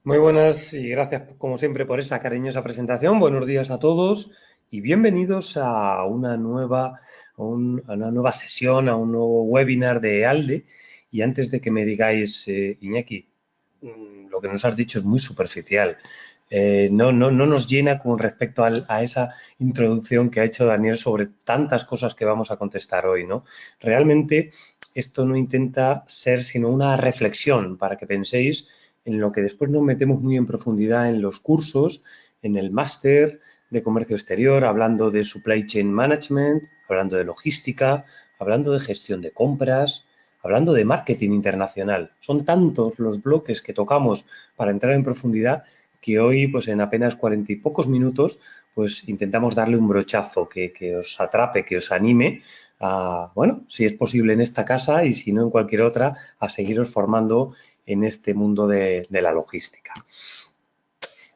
Muy buenas y gracias como siempre por esa cariñosa presentación. Buenos días a todos y bienvenidos a una nueva sesión, a un nuevo webinar de ALDE. Y antes de que me digáis, Iñaki, lo que nos has dicho es muy superficial. No nos llena con respecto a esa introducción que ha hecho Daniel sobre tantas cosas que vamos a contestar hoy, ¿no? Realmente esto no intenta ser sino una reflexión para que penséis en lo que después nos metemos muy en profundidad en los cursos, en el máster de comercio exterior, hablando de supply chain management, hablando de logística, hablando de gestión de compras, hablando de marketing internacional. Son tantos los bloques que tocamos para entrar en profundidad que hoy, pues en apenas 40 y pocos minutos, pues intentamos darle un brochazo que os atrape, que os anime a, bueno, si es posible en esta casa y si no en cualquier otra, a seguiros formando en este mundo de la logística.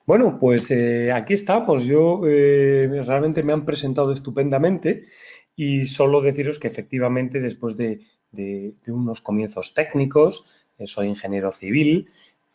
Bueno, pues aquí estamos. Yo realmente me han presentado estupendamente y solo deciros que efectivamente después de unos comienzos técnicos, soy ingeniero civil,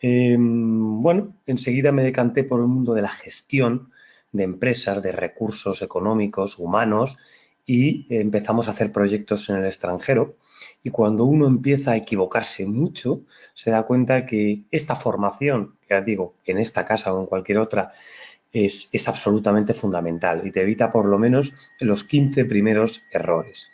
bueno, enseguida me decanté por el mundo de la gestión de empresas, de recursos económicos, humanos y empezamos a hacer proyectos en el extranjero. Y cuando uno empieza a equivocarse mucho, se da cuenta que esta formación, ya digo, en esta casa o en cualquier otra, es absolutamente fundamental y te evita por lo menos los 15 primeros errores.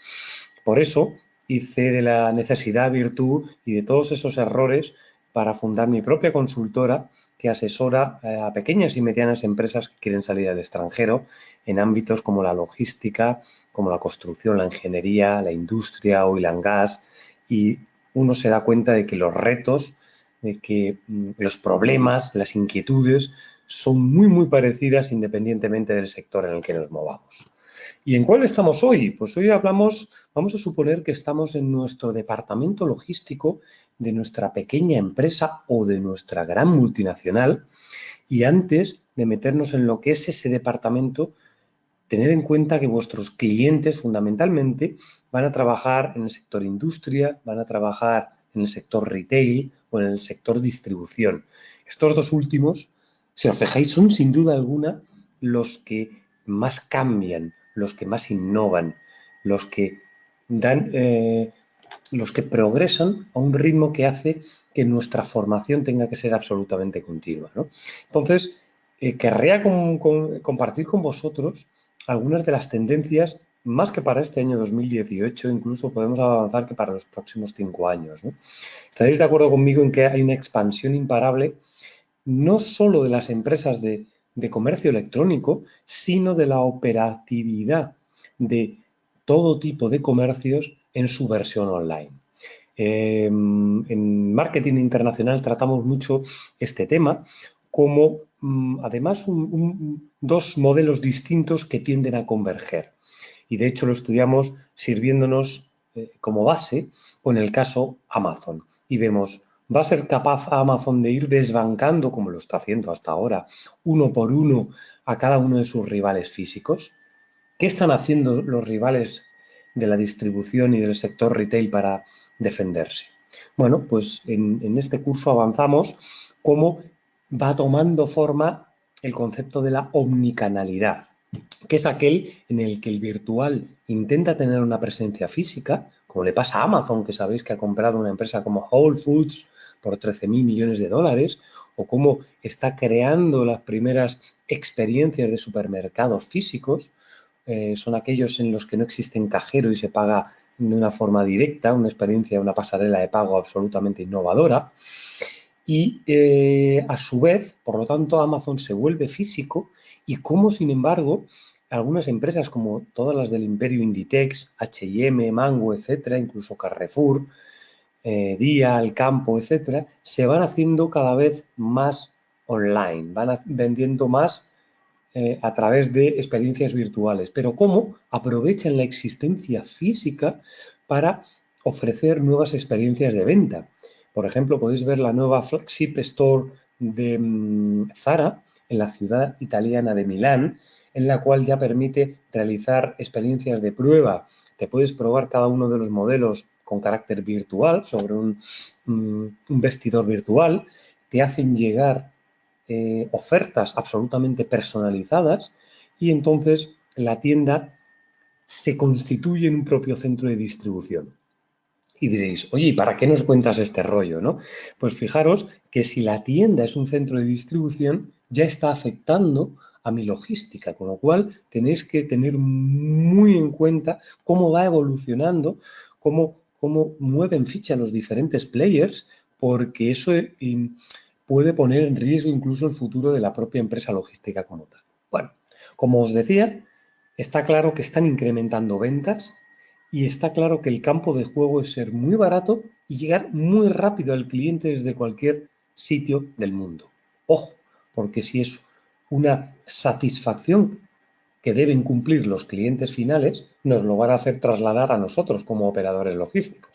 Por eso hice de la necesidad virtud y de todos esos errores para fundar mi propia consultora que asesora a pequeñas y medianas empresas que quieren salir al extranjero en ámbitos como la logística, como la construcción, la ingeniería, la industria, oil and gas, y uno se da cuenta de que los retos, de que los problemas, las inquietudes son muy parecidas independientemente del sector en el que nos movamos. ¿Y en cuál estamos hoy? Pues hoy vamos a suponer que estamos en nuestro departamento logístico de nuestra pequeña empresa o de nuestra gran multinacional, y antes de meternos en lo que es ese departamento, tened en cuenta que vuestros clientes fundamentalmente van a trabajar en el sector industria, van a trabajar en el sector retail o en el sector distribución. Estos dos últimos, si os fijáis, son sin duda alguna los que más cambian, los que más innovan, los que dan, los que progresan a un ritmo que hace que nuestra formación tenga que ser absolutamente continua, ¿no? Entonces, querría compartir con vosotros algunas de las tendencias, más que para este año 2018, incluso podemos avanzar que para los próximos 5 años, ¿no? ¿Estaréis de acuerdo conmigo en que hay una expansión imparable, no solo de las empresas de comercio electrónico, sino de la operatividad de todo tipo de comercios en su versión online? En marketing internacional tratamos mucho este tema como además dos modelos distintos que tienden a converger. Y de hecho lo estudiamos sirviéndonos como base con el caso Amazon. Y vemos, ¿va a ser capaz Amazon de ir desbancando, como lo está haciendo hasta ahora, uno por uno a cada uno de sus rivales físicos? ¿Qué están haciendo los rivales de la distribución y del sector retail para defenderse? Bueno, pues en este curso avanzamos cómo va tomando forma el concepto de la omnicanalidad, que es aquel en el que el virtual intenta tener una presencia física, como le pasa a Amazon, que sabéis que ha comprado una empresa como Whole Foods por 13.000 millones de dólares, o cómo está creando las primeras experiencias de supermercados físicos. Son aquellos en los que no existen cajero y se paga de una forma directa, una experiencia, una pasarela de pago absolutamente innovadora. Y a su vez, por lo tanto, Amazon se vuelve físico y como, sin embargo, algunas empresas como todas las del imperio Inditex, H&M, Mango, etcétera, incluso Carrefour, Día, Alcampo, etcétera, se van haciendo cada vez más online, van vendiendo más a través de experiencias virtuales. Pero ¿cómo? Aprovechan la existencia física para ofrecer nuevas experiencias de venta. Por ejemplo, podéis ver la nueva flagship store de Zara en la ciudad italiana de Milán, en la cual ya permite realizar experiencias de prueba. Te puedes probar cada uno de los modelos con carácter virtual sobre un vestidor virtual. Te hacen llegar ofertas absolutamente personalizadas y entonces la tienda se constituye en un propio centro de distribución. Y diréis, oye, ¿y para qué nos cuentas este rollo, no? Pues fijaros que si la tienda es un centro de distribución, ya está afectando a mi logística, con lo cual tenéis que tener muy en cuenta cómo va evolucionando, cómo mueven ficha los diferentes players, porque eso puede poner en riesgo incluso el futuro de la propia empresa logística como tal. Bueno, como os decía, está claro que están incrementando ventas y está claro que el campo de juego es ser muy barato y llegar muy rápido al cliente desde cualquier sitio del mundo. Ojo, porque si es una satisfacción que deben cumplir los clientes finales, nos lo van a hacer trasladar a nosotros como operadores logísticos.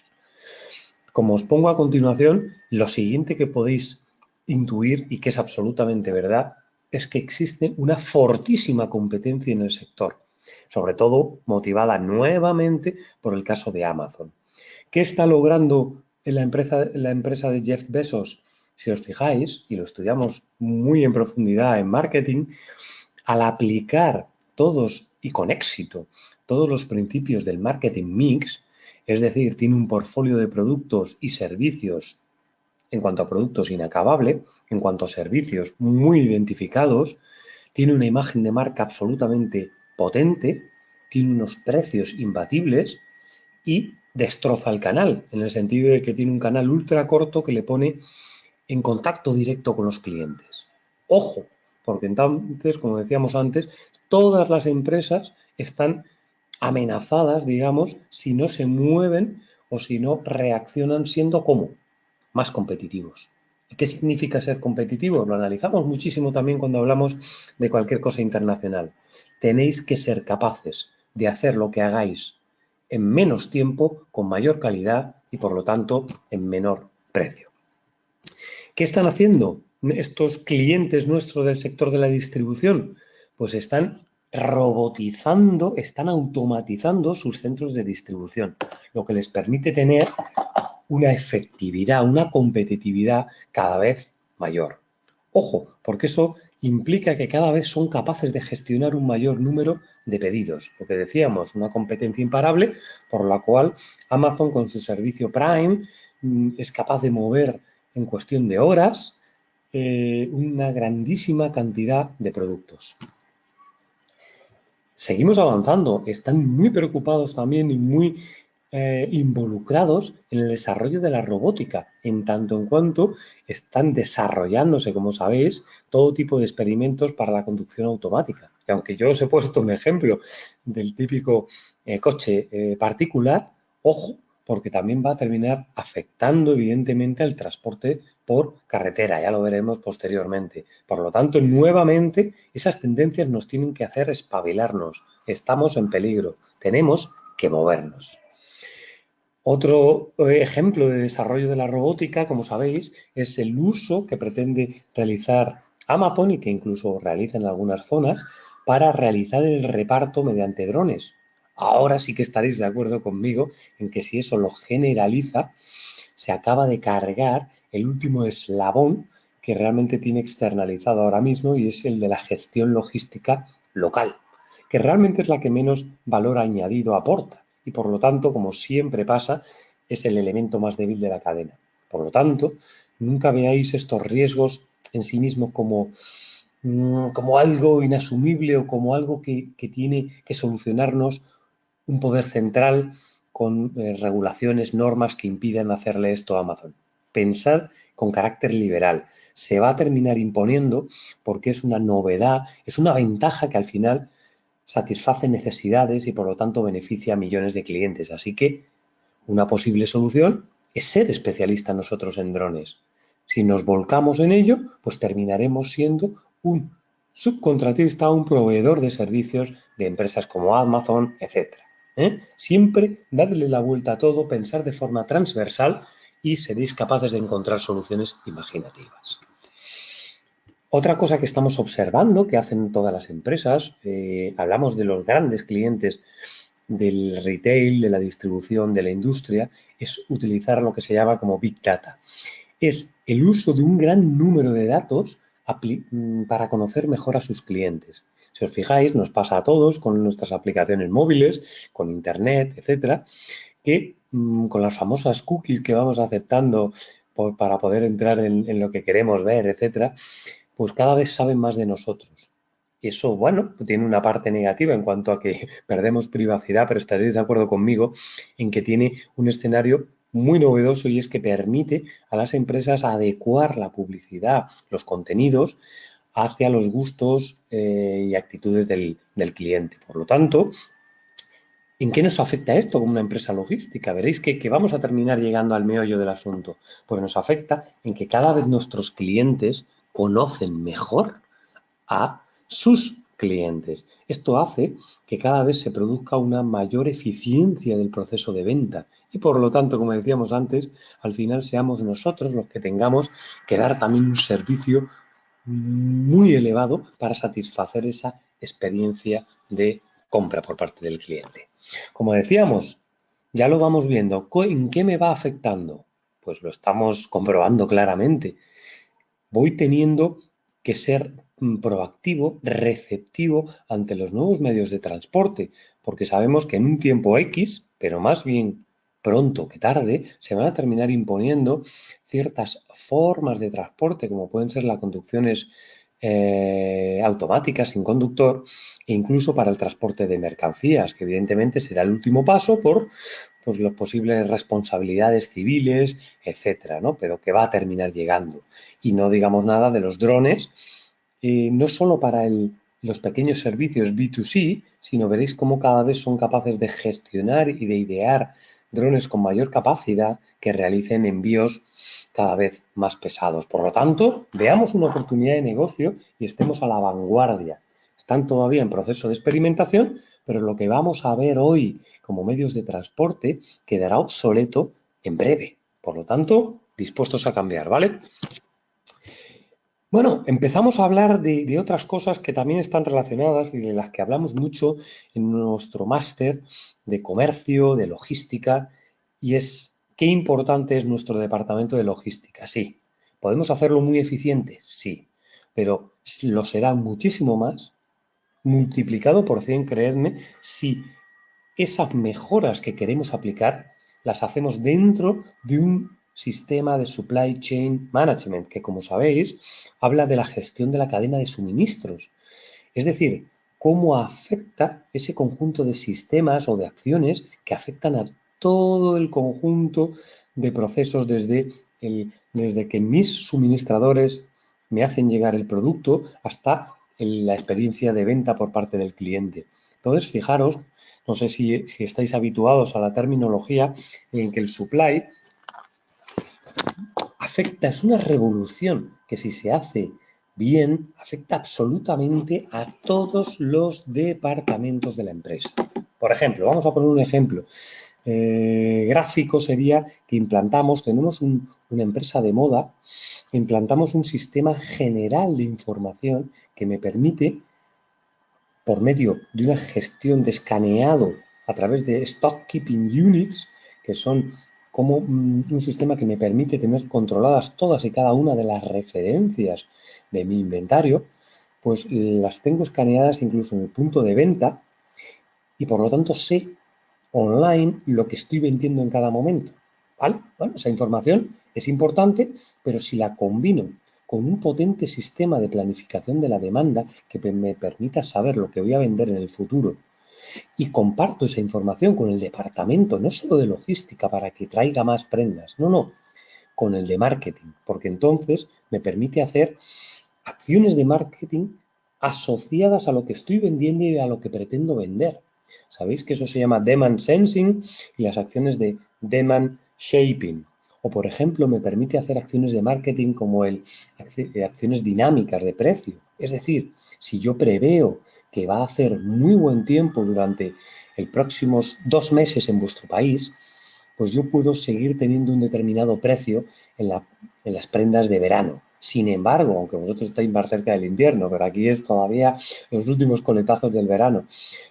Como os pongo a continuación, lo siguiente que podéis intuir y que es absolutamente verdad es que existe una fortísima competencia en el sector, sobre todo motivada nuevamente por el caso de Amazon. ¿Qué está logrando la empresa de Jeff Bezos? Si os fijáis, y lo estudiamos muy en profundidad en marketing, al aplicar todos y con éxito todos los principios del marketing mix, es decir, tiene un portfolio de productos y servicios, en cuanto a productos inacabable, en cuanto a servicios muy identificados, tiene una imagen de marca absolutamente potente, tiene unos precios imbatibles y destroza el canal, en el sentido de que tiene un canal ultra corto que le pone en contacto directo con los clientes. Ojo, porque entonces, como decíamos antes, todas las empresas están amenazadas, digamos, si no se mueven o si no reaccionan siendo como más competitivos. ¿Qué significa ser competitivos? Lo analizamos muchísimo también cuando hablamos de cualquier cosa internacional. Tenéis que ser capaces de hacer lo que hagáis en menos tiempo, con mayor calidad y por lo tanto en menor precio. ¿Qué están haciendo estos clientes nuestros del sector de la distribución? Pues están robotizando, están automatizando sus centros de distribución, lo que les permite tener una efectividad, una competitividad cada vez mayor. Ojo, porque eso implica que cada vez son capaces de gestionar un mayor número de pedidos. Lo que decíamos, una competencia imparable, por la cual Amazon con su servicio Prime es capaz de mover en cuestión de horas una grandísima cantidad de productos. Seguimos avanzando, están muy preocupados también y muy involucrados en el desarrollo de la robótica, en tanto en cuanto están desarrollándose, como sabéis, todo tipo de experimentos para la conducción automática. Y aunque yo os he puesto un ejemplo del típico coche particular, ojo, porque también va a terminar afectando evidentemente al transporte por carretera, ya lo veremos posteriormente. Por lo tanto, nuevamente, esas tendencias nos tienen que hacer espabilarnos. Estamos en peligro, tenemos que movernos. Otro ejemplo de desarrollo de la robótica, como sabéis, es el uso que pretende realizar Amazon y que incluso realiza en algunas zonas para realizar el reparto mediante drones. Ahora sí que estaréis de acuerdo conmigo en que si eso lo generaliza, se acaba de cargar el último eslabón que realmente tiene externalizado ahora mismo y es el de la gestión logística local, que realmente es la que menos valor añadido aporta y por lo tanto, como siempre pasa, es el elemento más débil de la cadena. Por lo tanto, nunca veáis estos riesgos en sí mismos como algo inasumible o como algo que tiene que solucionarnos un poder central con regulaciones, normas que impidan hacerle esto a Amazon. Pensar con carácter liberal. Se va a terminar imponiendo porque es una novedad, es una ventaja que al final satisface necesidades y por lo tanto beneficia a millones de clientes. Así que una posible solución es ser especialistas nosotros en drones. Si nos volcamos en ello, pues terminaremos siendo un subcontratista, un proveedor de servicios de empresas como Amazon, etc. Siempre darle la vuelta a todo, pensar de forma transversal y seréis capaces de encontrar soluciones imaginativas. Otra cosa que estamos observando que hacen todas las empresas, hablamos de los grandes clientes del retail, de la distribución, de la industria, es utilizar lo que se llama como Big Data. Es el uso de un gran número de datos para conocer mejor a sus clientes. Si os fijáis, nos pasa a todos con nuestras aplicaciones móviles, con internet, etcétera, que con las famosas cookies que vamos aceptando para poder entrar en lo que queremos ver, etcétera, pues cada vez saben más de nosotros. Eso, bueno, tiene una parte negativa en cuanto a que perdemos privacidad, pero estaréis de acuerdo conmigo en que tiene un escenario muy novedoso y es que permite a las empresas adecuar la publicidad, los contenidos, hacia los gustos y actitudes del cliente. Por lo tanto, ¿en qué nos afecta esto como una empresa logística? Veréis que vamos a terminar llegando al meollo del asunto. Pues nos afecta en que cada vez nuestros clientes conocen mejor a sus clientes. Esto hace que cada vez se produzca una mayor eficiencia del proceso de venta y por lo tanto, como decíamos antes, al final seamos nosotros los que tengamos que dar también un servicio muy elevado para satisfacer esa experiencia de compra por parte del cliente. Como decíamos, ya lo vamos viendo. ¿En qué me va afectando? Pues lo estamos comprobando claramente. Voy teniendo que ser proactivo, receptivo ante los nuevos medios de transporte, porque sabemos que en un tiempo X, pero más bien pronto que tarde, se van a terminar imponiendo ciertas formas de transporte, como pueden ser las conducciones automáticas sin conductor, e incluso para el transporte de mercancías, que evidentemente será el último paso por pues, las posibles responsabilidades civiles, etcétera, ¿no? Pero que va a terminar llegando. Y no digamos nada de los drones, no solo para los pequeños servicios B2C, sino veréis cómo cada vez son capaces de gestionar y de idear drones con mayor capacidad que realicen envíos cada vez más pesados. Por lo tanto, veamos una oportunidad de negocio y estemos a la vanguardia. Están todavía en proceso de experimentación, pero lo que vamos a ver hoy como medios de transporte quedará obsoleto en breve. Por lo tanto, dispuestos a cambiar, ¿vale? Bueno, empezamos a hablar de otras cosas que también están relacionadas y de las que hablamos mucho en nuestro máster de comercio, de logística, y es qué importante es nuestro departamento de logística. Sí, ¿podemos hacerlo muy eficiente? Sí, pero lo será muchísimo más, multiplicado por 100, creedme, si esas mejoras que queremos aplicar las hacemos dentro de un sistema de supply chain management, que como sabéis, habla de la gestión de la cadena de suministros. Es decir, cómo afecta ese conjunto de sistemas o de acciones que afectan a todo el conjunto de procesos desde que mis suministradores me hacen llegar el producto hasta la experiencia de venta por parte del cliente. Entonces, fijaros, no sé si estáis habituados a la terminología en que el supply afecta, es una revolución que si se hace bien, afecta absolutamente a todos los departamentos de la empresa. Por ejemplo, vamos a poner un ejemplo gráfico, sería que tenemos una empresa de moda, implantamos un sistema general de información que me permite, por medio de una gestión de escaneado a través de Stock Keeping Units, que son como un sistema que me permite tener controladas todas y cada una de las referencias de mi inventario, pues las tengo escaneadas incluso en el punto de venta y por lo tanto sé online lo que estoy vendiendo en cada momento. ¿Vale? Bueno, esa información es importante, pero si la combino con un potente sistema de planificación de la demanda que me permita saber lo que voy a vender en el futuro y comparto esa información con el departamento, no solo de logística para que traiga más prendas, no, con el de marketing, porque entonces me permite hacer acciones de marketing asociadas a lo que estoy vendiendo y a lo que pretendo vender. Sabéis que eso se llama demand sensing y las acciones de demand shaping. O, por ejemplo, me permite hacer acciones de marketing como acciones dinámicas de precio. Es decir, si yo preveo que va a hacer muy buen tiempo durante los próximos 2 meses en vuestro país, pues yo puedo seguir teniendo un determinado precio en las prendas de verano. Sin embargo, aunque vosotros estáis más cerca del invierno, pero aquí es todavía los últimos coletazos del verano.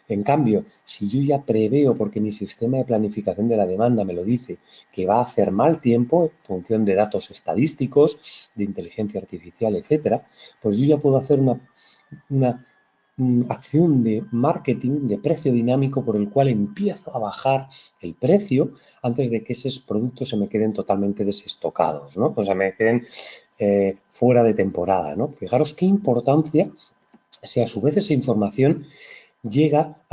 En cambio, si yo ya preveo, porque mi sistema de planificación de la demanda me lo dice, que va a hacer mal tiempo en función de datos estadísticos, de inteligencia artificial, etcétera, pues yo ya puedo hacer una acción de marketing de precio dinámico por el cual empiezo a bajar el precio antes de que esos productos se me queden totalmente desestocados, ¿no? O sea, me queden fuera de temporada, ¿no? Fijaros qué importancia si a su vez esa información llega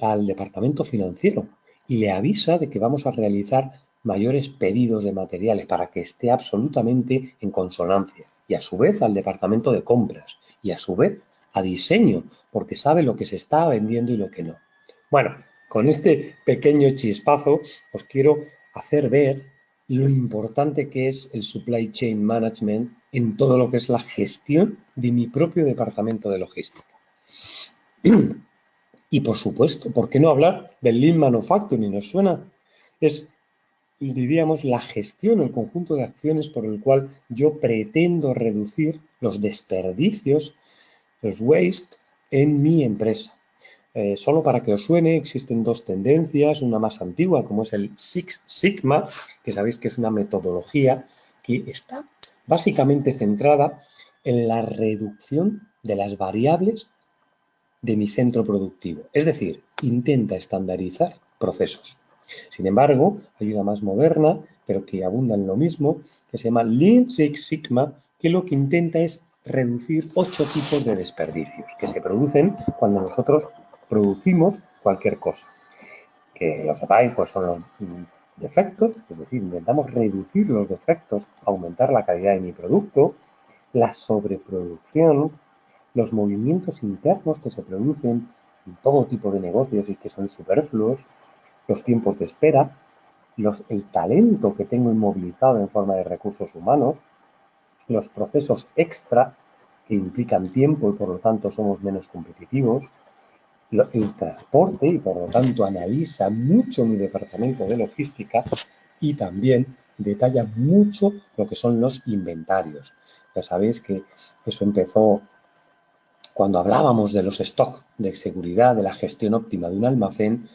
al departamento financiero y le avisa de que vamos a realizar mayores pedidos de materiales para que esté absolutamente en consonancia, y a su vez al departamento de compras y a su vez a diseño, porque sabe lo que se está vendiendo y lo que no. Bueno, con este pequeño chispazo os quiero hacer ver lo importante que es el supply chain management en todo lo que es la gestión de mi propio departamento de logística. Y por supuesto, ¿por qué no hablar del Lean Manufacturing? ¿Nos suena? Es, diríamos, la gestión, el conjunto de acciones por el cual yo pretendo reducir los desperdicios, los waste, en mi empresa. Solo para que os suene, existen dos tendencias, una más antigua, como es el Six Sigma, que sabéis que es una metodología que está básicamente centrada en la reducción de las variables de mi centro productivo. Es decir, intenta estandarizar procesos. Sin embargo, hay una más moderna, pero que abunda en lo mismo, que se llama Lean Six Sigma, que lo que intenta es reducir 8 tipos de desperdicios que se producen cuando nosotros producimos cualquier cosa. Que lo sepáis, pues son los defectos, es decir, intentamos reducir los defectos, aumentar la calidad de mi producto, la sobreproducción, los movimientos internos que se producen en todo tipo de negocios y que son superfluos, los tiempos de espera, el talento que tengo inmovilizado en forma de recursos humanos, los procesos extra que implican tiempo y por lo tanto somos menos competitivos, el transporte y por lo tanto analiza mucho mi departamento de logística y también detalla mucho lo que son los inventarios. Ya sabéis que eso empezó cuando hablábamos de los stocks de seguridad, de la gestión óptima de un almacén,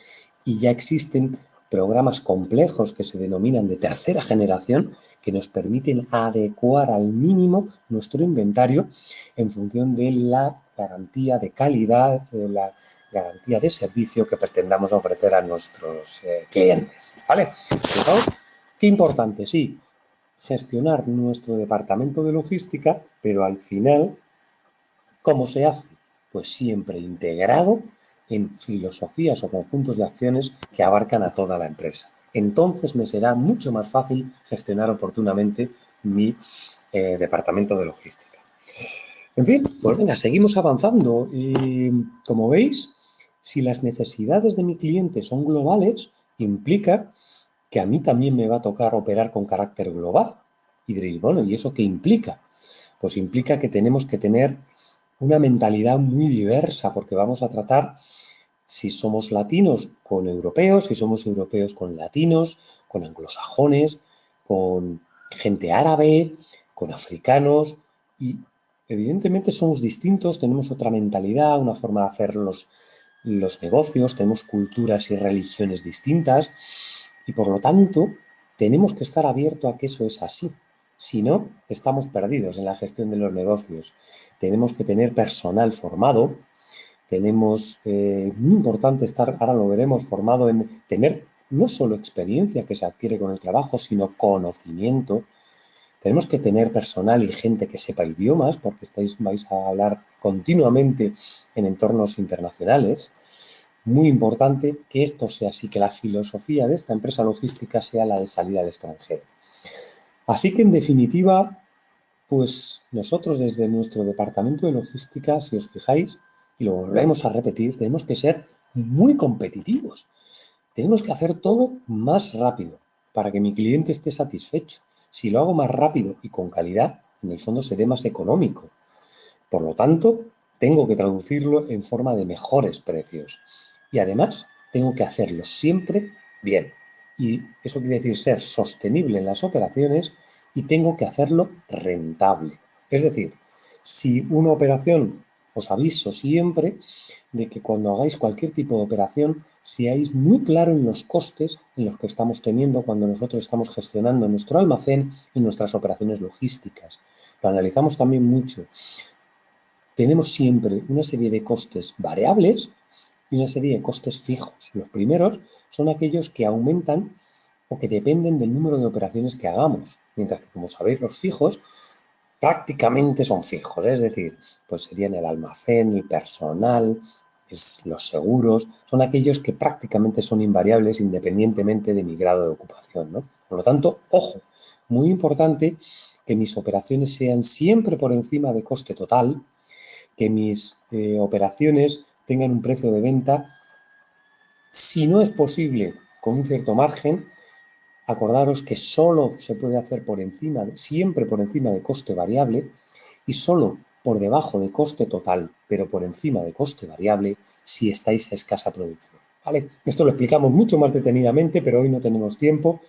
y ya existen programas complejos que se denominan de tercera generación que nos permiten adecuar al mínimo nuestro inventario en función de la garantía de calidad, de la garantía de servicio que pretendamos ofrecer a nuestros clientes. ¿Vale? Fijaos, qué importante, sí, gestionar nuestro departamento de logística, pero al final, ¿cómo se hace? Pues siempre integrado en filosofías o conjuntos de acciones que abarcan a toda la empresa. Entonces me será mucho más fácil gestionar oportunamente mi departamento de logística. En fin, pues venga, seguimos avanzando. Y como veis, si las necesidades de mi cliente son globales, implica que a mí también me va a tocar operar con carácter global. Y diréis, bueno, ¿y eso qué implica? Pues implica que tenemos que tener una mentalidad muy diversa, porque vamos a tratar, si somos latinos, con europeos, si somos europeos con latinos, con anglosajones, con gente árabe, con africanos, y evidentemente somos distintos, tenemos otra mentalidad, una forma de hacer los negocios, tenemos culturas y religiones distintas, y por lo tanto tenemos que estar abiertos a que eso es así. Si no, estamos perdidos en la gestión de los negocios. Tenemos que tener personal formado, tenemos, muy importante estar, ahora lo veremos, formado en tener no solo experiencia que se adquiere con el trabajo, sino conocimiento. Tenemos que tener personal y gente que sepa idiomas, porque vais a hablar continuamente en entornos internacionales. Muy importante que esto sea así, que la filosofía de esta empresa logística sea la de salir al extranjero. Así que, en definitiva, pues nosotros desde nuestro departamento de logística, si os fijáis, y lo volvemos a repetir, tenemos que ser muy competitivos. Tenemos que hacer todo más rápido para que mi cliente esté satisfecho. Si lo hago más rápido y con calidad, en el fondo seré más económico. Por lo tanto, tengo que traducirlo en forma de mejores precios. Y además, tengo que hacerlo siempre bien. Y eso quiere decir ser sostenible en las operaciones y tengo que hacerlo rentable. Es decir, si una operación, os aviso siempre de que cuando hagáis cualquier tipo de operación, seáis muy claro en los costes en los que estamos teniendo cuando nosotros estamos gestionando nuestro almacén y nuestras operaciones logísticas. Lo analizamos también mucho. Tenemos siempre una serie de costes variables y una serie de costes fijos. Los primeros son aquellos que aumentan o que dependen del número de operaciones que hagamos, mientras que, como sabéis, los fijos prácticamente son fijos, es decir, pues serían el almacén, el personal, los seguros, son aquellos que prácticamente son invariables independientemente de mi grado de ocupación, ¿no? Por lo tanto, ojo, muy importante que mis operaciones sean siempre por encima de coste total, que mis operaciones tengan un precio de venta, si no es posible, con un cierto margen. Acordaros que solo se puede hacer siempre por encima de coste variable y solo por debajo de coste total, pero por encima de coste variable si estáis a escasa producción. ¿Vale? Esto lo explicamos mucho más detenidamente, pero hoy no tenemos tiempo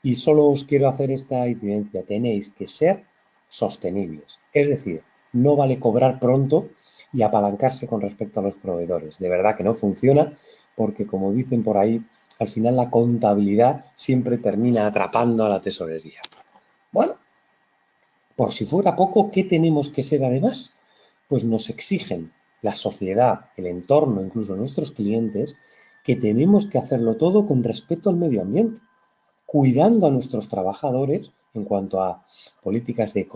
y solo os quiero hacer esta incidencia. Tenéis que ser sostenibles, es decir, no vale cobrar pronto y apalancarse con respecto a los proveedores. De verdad que no funciona porque, como dicen por ahí, al final la contabilidad siempre termina atrapando a la tesorería. Bueno, por si fuera poco, ¿qué tenemos que ser además? Pues nos exigen la sociedad, el entorno, incluso nuestros clientes, que tenemos que hacerlo todo con respeto al medio ambiente, cuidando a nuestros trabajadores en cuanto a políticas de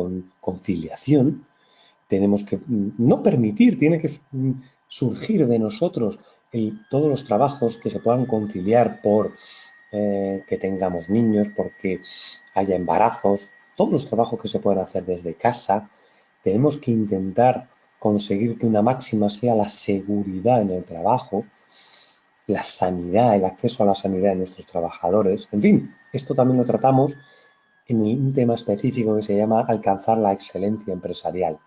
conciliación. Tenemos que no permitir, tiene que surgir de nosotros todos los trabajos que se puedan conciliar por que tengamos niños, porque haya embarazos, todos los trabajos que se pueden hacer desde casa. Tenemos que intentar conseguir que una máxima sea la seguridad en el trabajo, la sanidad, el acceso a la sanidad de nuestros trabajadores. En fin, esto también lo tratamos en un tema específico que se llama alcanzar la excelencia empresarial.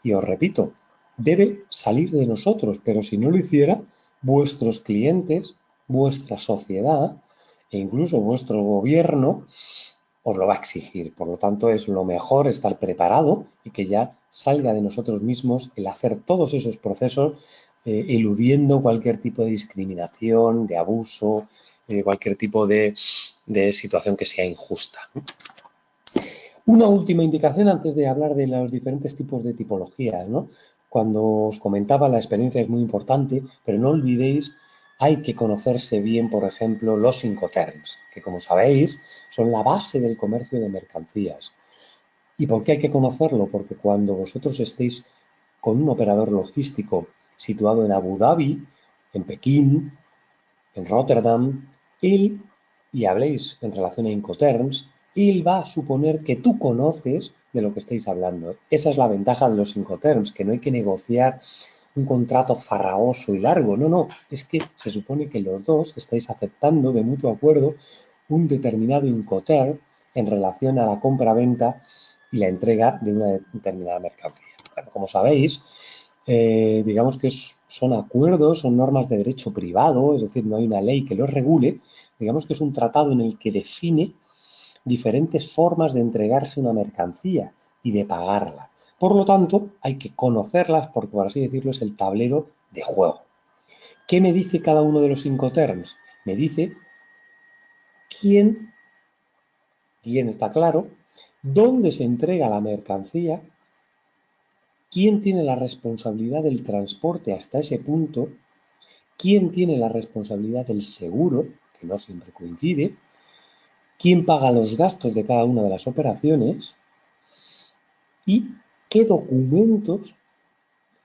Y os repito, debe salir de nosotros, pero si no lo hiciera, vuestros clientes, vuestra sociedad e incluso vuestro gobierno os lo va a exigir. Por lo tanto, es lo mejor estar preparado y que ya salga de nosotros mismos el hacer todos esos procesos eludiendo cualquier tipo de discriminación, de abuso, cualquier tipo de situación que sea injusta. Una última indicación antes de hablar de los diferentes tipos de tipologías, ¿no? Cuando os comentaba, la experiencia es muy importante, pero no olvidéis, hay que conocerse bien, por ejemplo, los Incoterms, que, como sabéis, son la base del comercio de mercancías. ¿Y por qué hay que conocerlo? Porque cuando vosotros estéis con un operador logístico situado en Abu Dhabi, en Pekín, en Rotterdam, y habléis en relación a Incoterms, él va a suponer que tú conoces de lo que estáis hablando. Esa es la ventaja de los Incoterms, que no hay que negociar un contrato farragoso y largo. No, no, es que se supone que los dos estáis aceptando de mutuo acuerdo un determinado Incoterm en relación a la compra-venta y la entrega de una determinada mercancía. Bueno, como sabéis, digamos que son acuerdos, son normas de derecho privado, es decir, no hay una ley que los regule. Digamos que es un tratado en el que define diferentes formas de entregarse una mercancía y de pagarla. Por lo tanto, hay que conocerlas porque, por así decirlo, es el tablero de juego. ¿Qué me dice cada uno de los Incoterms? Me dice quién está claro, dónde se entrega la mercancía, quién tiene la responsabilidad del transporte hasta ese punto, quién tiene la responsabilidad del seguro, que no siempre coincide, quién paga los gastos de cada una de las operaciones y qué documentos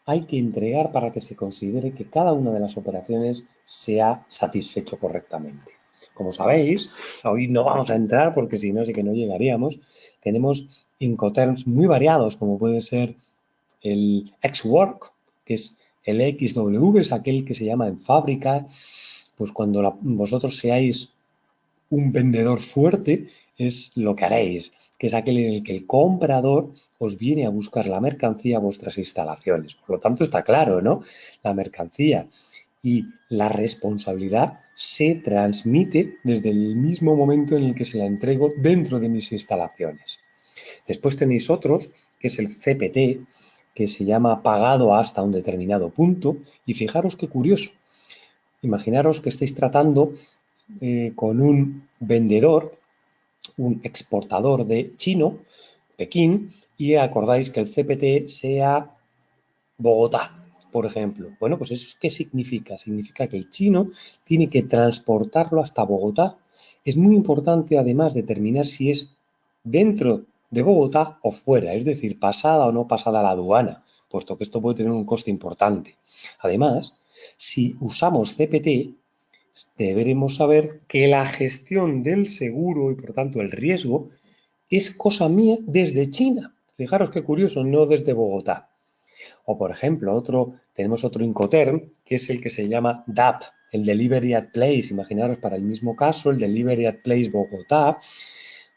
hay que entregar para que se considere que cada una de las operaciones se ha satisfecho correctamente. Como sabéis, hoy no vamos a entrar porque si no sí que no llegaríamos. Tenemos Incoterms muy variados, como puede ser el Ex-Work, que es el XW, es aquel que se llama en fábrica. Pues cuando vosotros seáis un vendedor fuerte, es lo que haréis, que es aquel en el que el comprador os viene a buscar la mercancía a vuestras instalaciones. Por lo tanto, está claro, ¿no? La mercancía y la responsabilidad se transmite desde el mismo momento en el que se la entrego dentro de mis instalaciones. Después tenéis otros que es el CPT, que se llama pagado hasta un determinado punto. Y fijaros qué curioso. Imaginaros que estáis tratando con un vendedor, un exportador de chino, Pekín, y acordáis que el CPT sea Bogotá, por ejemplo. Bueno, pues ¿eso qué significa? Significa que el chino tiene que transportarlo hasta Bogotá. Es muy importante, además, determinar si es dentro de Bogotá o fuera, es decir, pasada o no pasada la aduana, puesto que esto puede tener un coste importante. Además, si usamos CPT, deberemos saber que la gestión del seguro y, por tanto, el riesgo es cosa mía desde China. Fijaros qué curioso, no desde Bogotá. O, por ejemplo, tenemos otro Incoterm, que es el que se llama DAP, el Delivery at Place. Imaginaros para el mismo caso, el Delivery at Place Bogotá,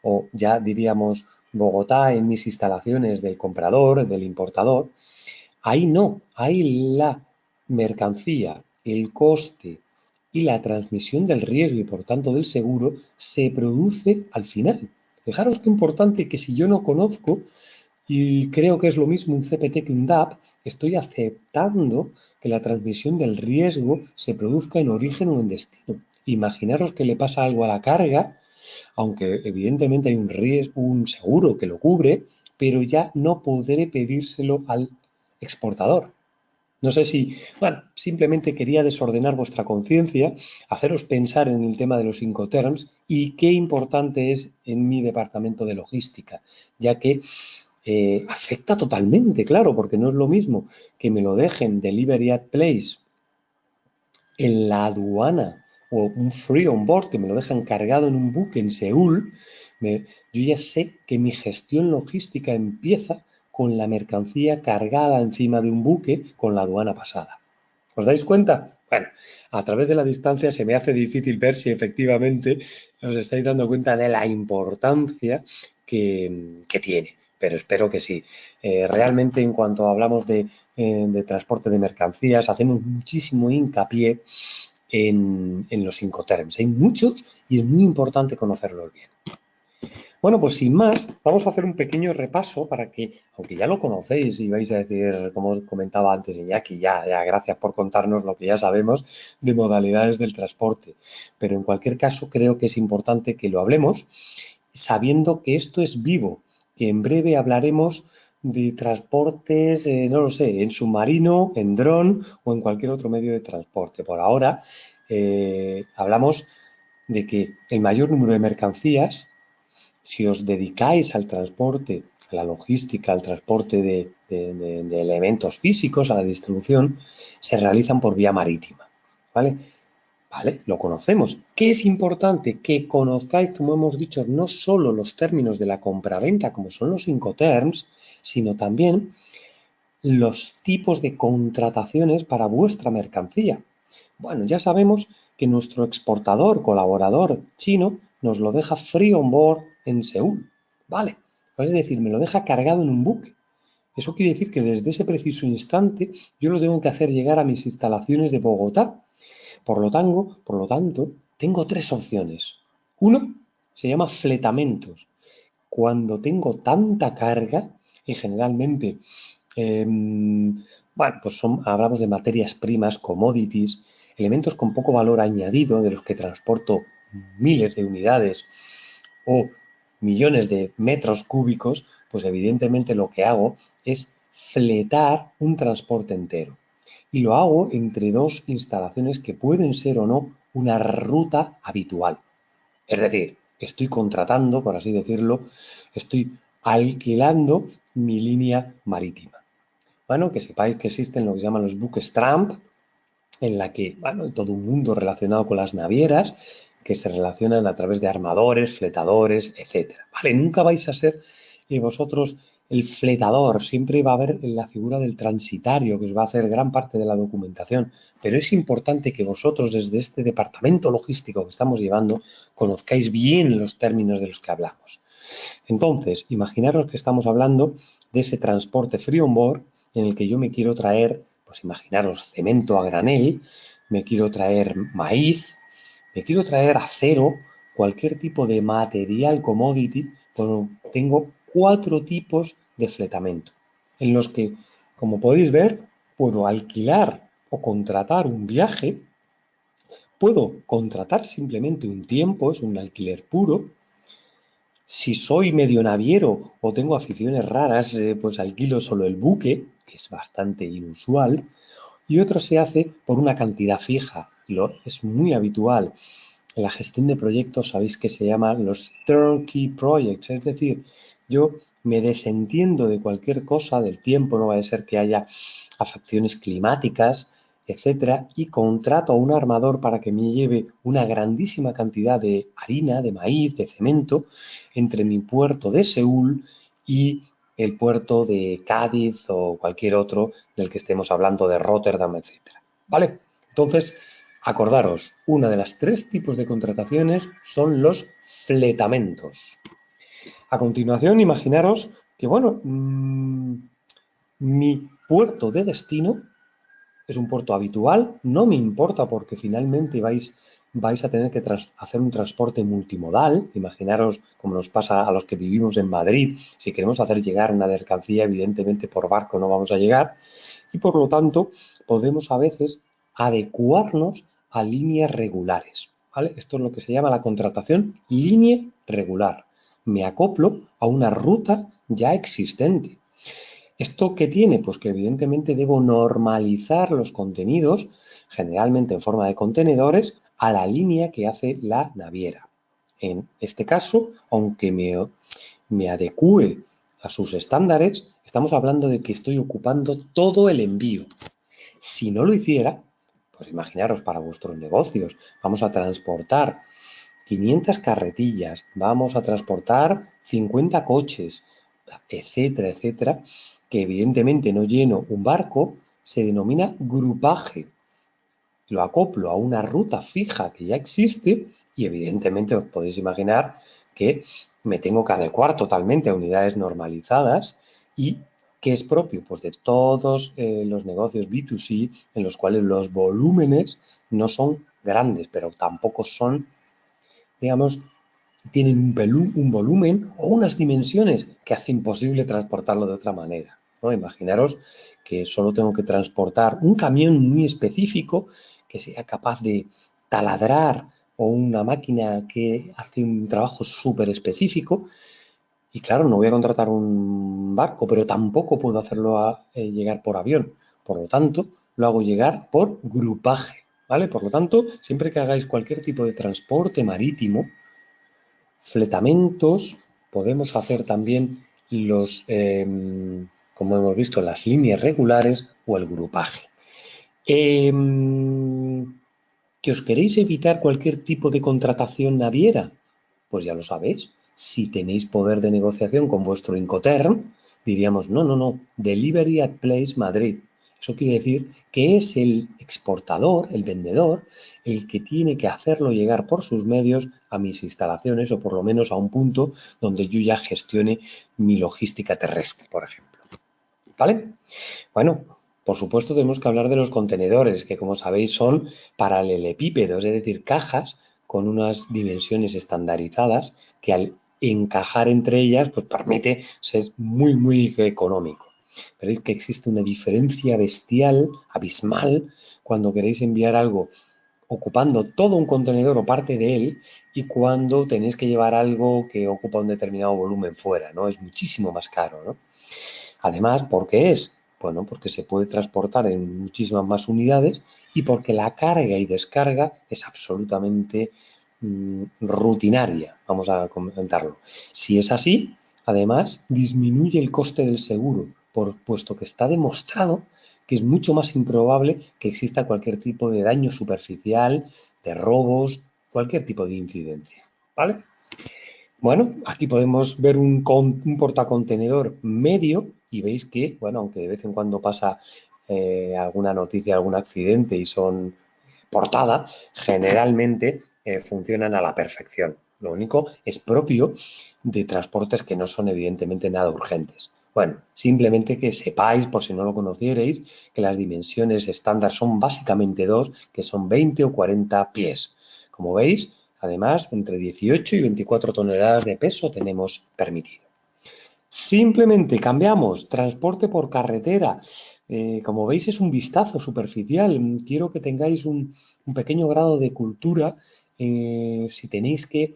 o ya diríamos Bogotá en mis instalaciones del comprador, del importador. Ahí no, ahí la mercancía, el coste y la transmisión del riesgo y por tanto del seguro se produce al final. Fijaros qué importante que si yo no conozco, y creo que es lo mismo un CPT que un DAP, estoy aceptando que la transmisión del riesgo se produzca en origen o en destino. Imaginaros que le pasa algo a la carga, aunque evidentemente hay un seguro que lo cubre, pero ya no podré pedírselo al exportador. No sé si, bueno, simplemente quería desordenar vuestra conciencia, haceros pensar en el tema de los Incoterms y qué importante es en mi departamento de logística, ya que afecta totalmente, claro, porque no es lo mismo que me lo dejen delivery at place en la aduana o un free on board que me lo dejan cargado en un buque en Seúl. Yo ya sé que mi gestión logística empieza con la mercancía cargada encima de un buque con la aduana pasada. ¿Os dais cuenta? Bueno, a través de la distancia se me hace difícil ver si efectivamente os estáis dando cuenta de la importancia que tiene, pero espero que sí. Realmente en cuanto hablamos de transporte de mercancías, hacemos muchísimo hincapié en los Incoterms. Hay muchos y es muy importante conocerlos bien. Bueno, pues sin más, vamos a hacer un pequeño repaso para que, aunque ya lo conocéis y vais a decir, como os comentaba antes Iñaki, ya, gracias por contarnos lo que ya sabemos de modalidades del transporte. Pero en cualquier caso, creo que es importante que lo hablemos, sabiendo que esto es vivo, que en breve hablaremos de transportes, no lo sé, en submarino, en dron o en cualquier otro medio de transporte. Por ahora, hablamos de que el mayor número de mercancías, si os dedicáis al transporte, a la logística, al transporte de elementos físicos, a la distribución, se realizan por vía marítima. ¿Vale? Vale, lo conocemos. ¿Qué es importante? Que conozcáis, como hemos dicho, no solo los términos de la compraventa, como son los Incoterms, sino también los tipos de contrataciones para vuestra mercancía. Bueno, ya sabemos que nuestro exportador, colaborador chino, nos lo deja free on board en Seúl. Vale, es decir, me lo deja cargado en un buque. Eso quiere decir que desde ese preciso instante yo lo tengo que hacer llegar a mis instalaciones de Bogotá. Por lo tanto, tengo tres opciones. Uno se llama fletamentos. Cuando tengo tanta carga, y generalmente bueno, pues hablamos de materias primas, commodities, elementos con poco valor añadido, de los que transporto miles de unidades o millones de metros cúbicos, pues evidentemente lo que hago es fletar un transporte entero. Y lo hago entre dos instalaciones que pueden ser o no una ruta habitual. Es decir, estoy contratando, por así decirlo, estoy alquilando mi línea marítima. Bueno, que sepáis que existen lo que se llaman los buques Tramp, en la que, bueno, hay todo un mundo relacionado con las navieras, que se relacionan a través de armadores, fletadores, etcétera. Vale, nunca vais a ser vosotros el fletador, siempre va a haber la figura del transitario que os va a hacer gran parte de la documentación, pero es importante que vosotros desde este departamento logístico que estamos llevando conozcáis bien los términos de los que hablamos. Entonces, imaginaros que estamos hablando de ese transporte free on board en el que yo me quiero traer, pues imaginaros cemento a granel, me quiero traer maíz, me quiero traer acero, cualquier tipo de material commodity. Bueno, tengo 4 tipos de fletamento, en los que, como podéis ver, puedo alquilar o contratar un viaje, puedo contratar simplemente un tiempo, es un alquiler puro. Si soy medio naviero o tengo aficiones raras, pues alquilo solo el buque, que es bastante inusual, y otro se hace por una cantidad fija. Es muy habitual. En la gestión de proyectos sabéis que se llaman los turnkey projects, es decir, yo me desentiendo de cualquier cosa, del tiempo, no va a ser que haya afecciones climáticas, etcétera, y contrato a un armador para que me lleve una grandísima cantidad de harina, de maíz, de cemento, entre mi puerto de Seúl y el puerto de Cádiz o cualquier otro del que estemos hablando, de Rotterdam, etcétera. ¿Vale? Entonces, acordaros, una de las 3 tipos de contrataciones son los fletamentos. A continuación, imaginaros que, bueno, mi puerto de destino es un puerto habitual, no me importa porque finalmente vais a tener que hacer un transporte multimodal. Imaginaros como nos pasa a los que vivimos en Madrid. Si queremos hacer llegar una mercancía, evidentemente por barco no vamos a llegar y por lo tanto podemos a veces adecuarnos a líneas regulares, ¿vale? Esto es lo que se llama la contratación línea regular. Me acoplo a una ruta ya existente. ¿Esto qué tiene? Pues que evidentemente debo normalizar los contenidos, generalmente en forma de contenedores, a la línea que hace la naviera. En este caso, aunque me adecúe a sus estándares, estamos hablando de que estoy ocupando todo el envío. Si no lo hiciera, pues imaginaros para vuestros negocios, vamos a transportar 500 carretillas, vamos a transportar 50 coches, etcétera, etcétera, que evidentemente no lleno un barco, se denomina grupaje. Lo acoplo a una ruta fija que ya existe y evidentemente os podéis imaginar que me tengo que adecuar totalmente a unidades normalizadas y que es propio pues de todos los negocios B2C en los cuales los volúmenes no son grandes, pero tampoco son, digamos, tienen un volumen o unas dimensiones que hace imposible transportarlo de otra manera, ¿no? Imaginaros que solo tengo que transportar un camión muy específico que sea capaz de taladrar o una máquina que hace un trabajo súper específico y claro, no voy a contratar un barco, pero tampoco puedo hacerlo llegar por avión. Por lo tanto, lo hago llegar por grupaje, ¿vale? Por lo tanto, siempre que hagáis cualquier tipo de transporte marítimo, fletamentos, podemos hacer también como hemos visto, las líneas regulares o el grupaje. ¿Que os queréis evitar cualquier tipo de contratación naviera? Pues ya lo sabéis. Si tenéis poder de negociación con vuestro Incoterm, diríamos, no, Delivery at Place Madrid. Eso quiere decir que es el exportador, el vendedor, el que tiene que hacerlo llegar por sus medios a mis instalaciones o por lo menos a un punto donde yo ya gestione mi logística terrestre, por ejemplo. ¿Vale? Bueno, por supuesto tenemos que hablar de los contenedores, que como sabéis son paralelepípedos, es decir, cajas con unas dimensiones estandarizadas que al encajar entre ellas pues permite ser muy económico. Veréis que existe una diferencia bestial, abismal, cuando queréis enviar algo ocupando todo un contenedor o parte de él y cuando tenéis que llevar algo que ocupa un determinado volumen fuera, ¿no? Es muchísimo más caro, ¿no? Además, ¿por qué es? Bueno, porque se puede transportar en muchísimas más unidades y porque la carga y descarga es absolutamente rutinaria, vamos a comentarlo. Si es así, además, disminuye el coste del seguro, puesto que está demostrado que es mucho más improbable que exista cualquier tipo de daño superficial, de robos, cualquier tipo de incidencia, ¿vale? Bueno, aquí podemos ver un portacontenedor medio y veis que, bueno, aunque de vez en cuando pasa alguna noticia, algún accidente y son portada, generalmente funcionan a la perfección. Lo único es propio de transportes que no son evidentemente nada urgentes. Bueno, simplemente que sepáis, por si no lo conocierais, que las dimensiones estándar son básicamente dos, que son 20 o 40 pies. Como veis, además, entre 18 y 24 toneladas de peso tenemos permitido. Simplemente cambiamos transporte por carretera. Como veis, es un vistazo superficial. Quiero que tengáis un pequeño grado de cultura si tenéis que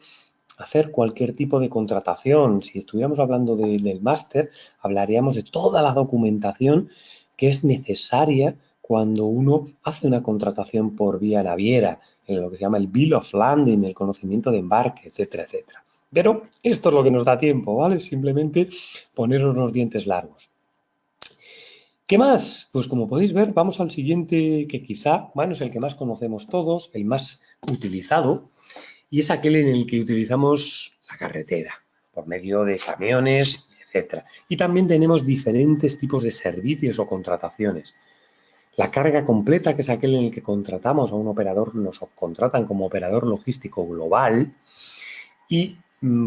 hacer cualquier tipo de contratación. Si estuviéramos hablando del máster, hablaríamos de toda la documentación que es necesaria cuando uno hace una contratación por vía naviera, en lo que se llama el Bill of Landing, el conocimiento de embarque, etcétera, etcétera. Pero esto es lo que nos da tiempo, ¿vale? Simplemente poneros los dientes largos. ¿Qué más? Pues como podéis ver, vamos al siguiente que quizá, bueno, es el que más conocemos todos, el más utilizado, y es aquel en el que utilizamos la carretera, por medio de camiones, etcétera. Y también tenemos diferentes tipos de servicios o contrataciones. La carga completa, que es aquel en el que contratamos a un operador, nos contratan como operador logístico global y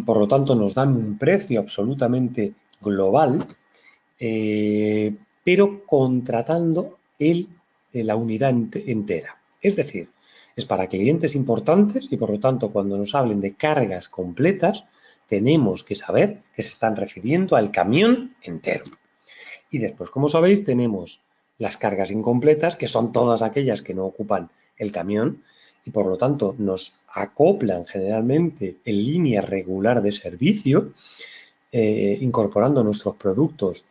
por lo tanto nos dan un precio absolutamente global, pero contratando la unidad entera. Es decir, es para clientes importantes y por lo tanto cuando nos hablen de cargas completas tenemos que saber que se están refiriendo al camión entero. Y después, como sabéis, tenemos las cargas incompletas, que son todas aquellas que no ocupan el camión y por lo tanto nos acoplan generalmente en línea regular de servicio, incorporando nuestros productos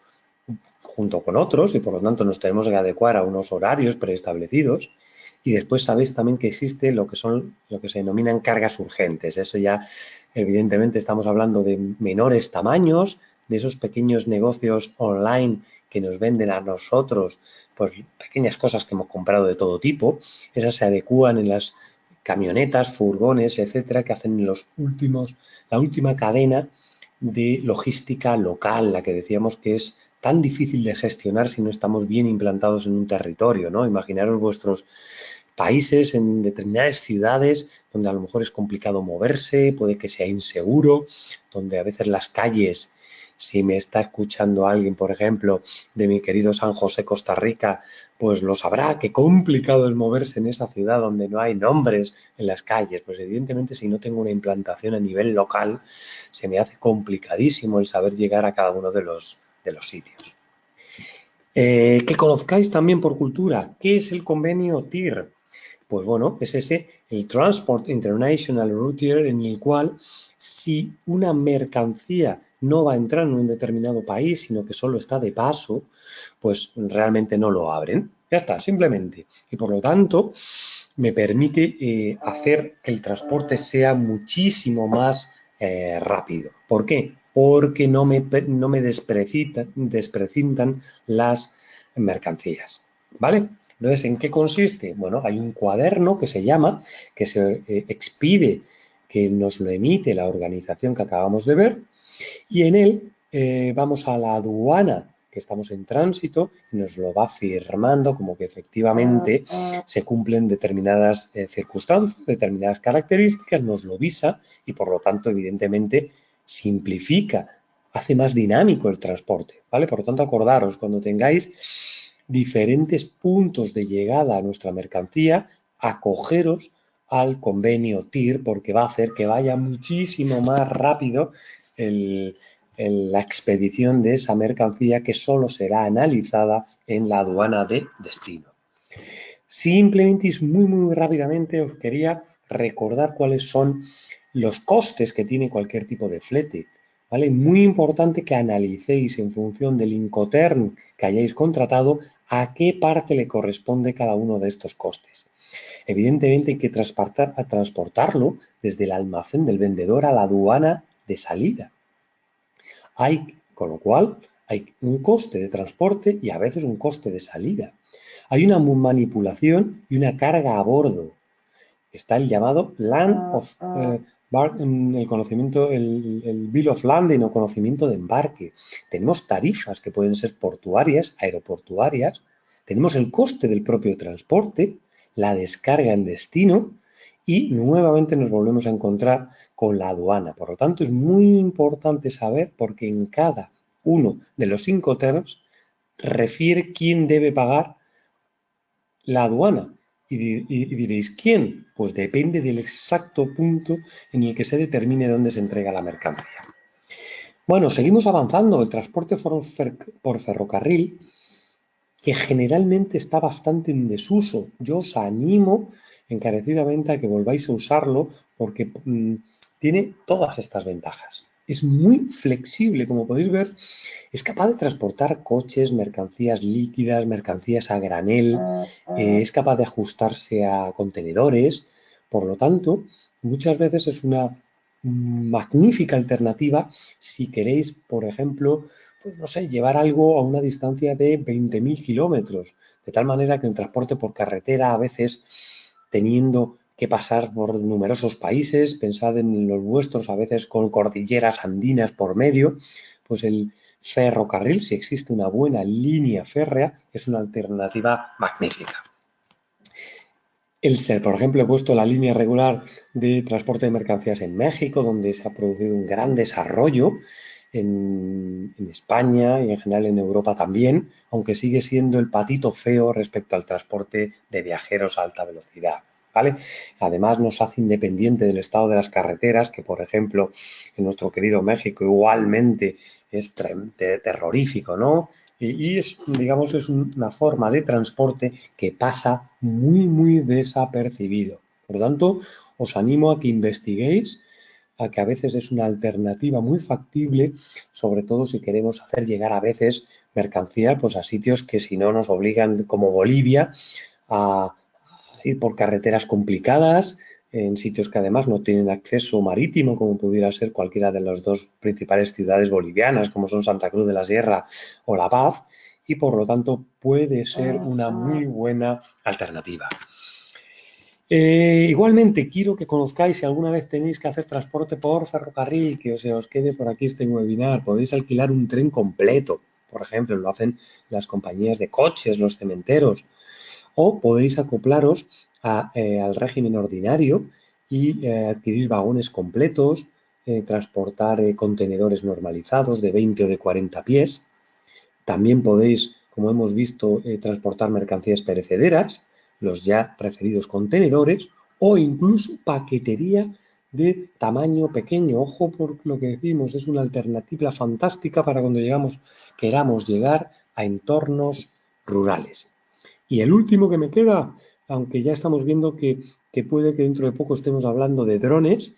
junto con otros y por lo tanto nos tenemos que adecuar a unos horarios preestablecidos. Y después sabéis también que existe lo que se denominan cargas urgentes. Eso ya, evidentemente, estamos hablando de menores tamaños, de esos pequeños negocios online que nos venden a nosotros, pues pequeñas cosas que hemos comprado de todo tipo. Esas se adecúan en las camionetas, furgones, etcétera, que hacen la última cadena de logística local, la que decíamos que es tan difícil de gestionar si no estamos bien implantados en un territorio, ¿no? Imaginaros vuestros países en determinadas ciudades donde a lo mejor es complicado moverse, puede que sea inseguro, donde a veces las calles, si me está escuchando alguien, por ejemplo, de mi querido San José, Costa Rica, pues lo sabrá, qué complicado es moverse en esa ciudad donde no hay nombres en las calles. Pues evidentemente si no tengo una implantación a nivel local, se me hace complicadísimo el saber llegar a cada uno de los sitios. Que conozcáis también por cultura, ¿qué es el convenio TIR? Pues bueno, es el Transport International Routier, en el cual si una mercancía no va a entrar en un determinado país, sino que solo está de paso, pues realmente no lo abren. Ya está, simplemente. Y por lo tanto, me permite hacer que el transporte sea muchísimo más rápido. ¿Por qué? Porque no me desprecintan las mercancías. ¿Vale? Entonces, ¿en qué consiste? Bueno, hay un cuaderno que se llama, que se expide, que nos lo emite la organización que acabamos de ver, y en él vamos a la aduana, que estamos en tránsito, y nos lo va firmando como que efectivamente se cumplen determinadas circunstancias, determinadas características, nos lo visa y por lo tanto, evidentemente, simplifica, hace más dinámico el transporte, ¿vale? Por lo tanto, acordaros, cuando tengáis diferentes puntos de llegada a nuestra mercancía, acogeros al convenio TIR porque va a hacer que vaya muchísimo más rápido la expedición de esa mercancía que solo será analizada en la aduana de destino. Simplemente y muy rápidamente os quería recordar cuáles son los costes que tiene cualquier tipo de flete. ¿Vale? Muy importante que analicéis en función del Incoterm que hayáis contratado a qué parte le corresponde cada uno de estos costes. Evidentemente hay que transportarlo desde el almacén del vendedor a la aduana de salida. Con lo cual hay un coste de transporte y a veces un coste de salida. Hay una manipulación y una carga a bordo. Está el llamado el conocimiento, el Bill of Landing o conocimiento de embarque. Tenemos tarifas que pueden ser portuarias, aeroportuarias. Tenemos el coste del propio transporte, la descarga en destino y nuevamente nos volvemos a encontrar con la aduana. Por lo tanto, es muy importante saber porque en cada uno de los Incoterms refiere quién debe pagar la aduana. Y diréis, ¿quién? Pues depende del exacto punto en el que se determine dónde se entrega la mercancía. Bueno, seguimos avanzando. El transporte por ferrocarril, que generalmente está bastante en desuso. Yo os animo encarecidamente a que volváis a usarlo porque tiene todas estas ventajas. Es muy flexible, como podéis ver, es capaz de transportar coches, mercancías líquidas, mercancías a granel, es capaz de ajustarse a contenedores, por lo tanto, muchas veces es una magnífica alternativa si queréis, por ejemplo, pues no sé, llevar algo a una distancia de 20.000 kilómetros, de tal manera que el transporte por carretera a veces teniendo que pasar por numerosos países, pensad en los vuestros, a veces con cordilleras andinas por medio, pues el ferrocarril, si existe una buena línea férrea, es una alternativa magnífica. Por ejemplo, he puesto la línea regular de transporte de mercancías en México, donde se ha producido un gran desarrollo en España y en general en Europa también, aunque sigue siendo el patito feo respecto al transporte de viajeros a alta velocidad. ¿Vale? Además, nos hace independiente del estado de las carreteras, que por ejemplo en nuestro querido México igualmente es terrorífico, ¿no? Y es, digamos, es una forma de transporte que pasa muy desapercibido. Por lo tanto, os animo a que investiguéis, a que a veces es una alternativa muy factible, sobre todo si queremos hacer llegar a veces mercancía pues, a sitios que si no nos obligan, como Bolivia, a ir por carreteras complicadas, en sitios que además no tienen acceso marítimo, como pudiera ser cualquiera de las dos principales ciudades bolivianas, como son Santa Cruz de la Sierra o La Paz, y por lo tanto puede ser una muy buena alternativa. Igualmente, quiero que conozcáis, si alguna vez tenéis que hacer transporte por ferrocarril, que os quede por aquí este webinar, podéis alquilar un tren completo, por ejemplo, lo hacen las compañías de coches, los cementeros, o podéis acoplaros al régimen ordinario y adquirir vagones completos, transportar contenedores normalizados de 20 o de 40 pies. También podéis, como hemos visto, transportar mercancías perecederas, los ya referidos contenedores, o incluso paquetería de tamaño pequeño. Ojo por lo que decimos, es una alternativa fantástica para cuando queramos llegar a entornos rurales. Y el último que me queda, aunque ya estamos viendo que puede que dentro de poco estemos hablando de drones,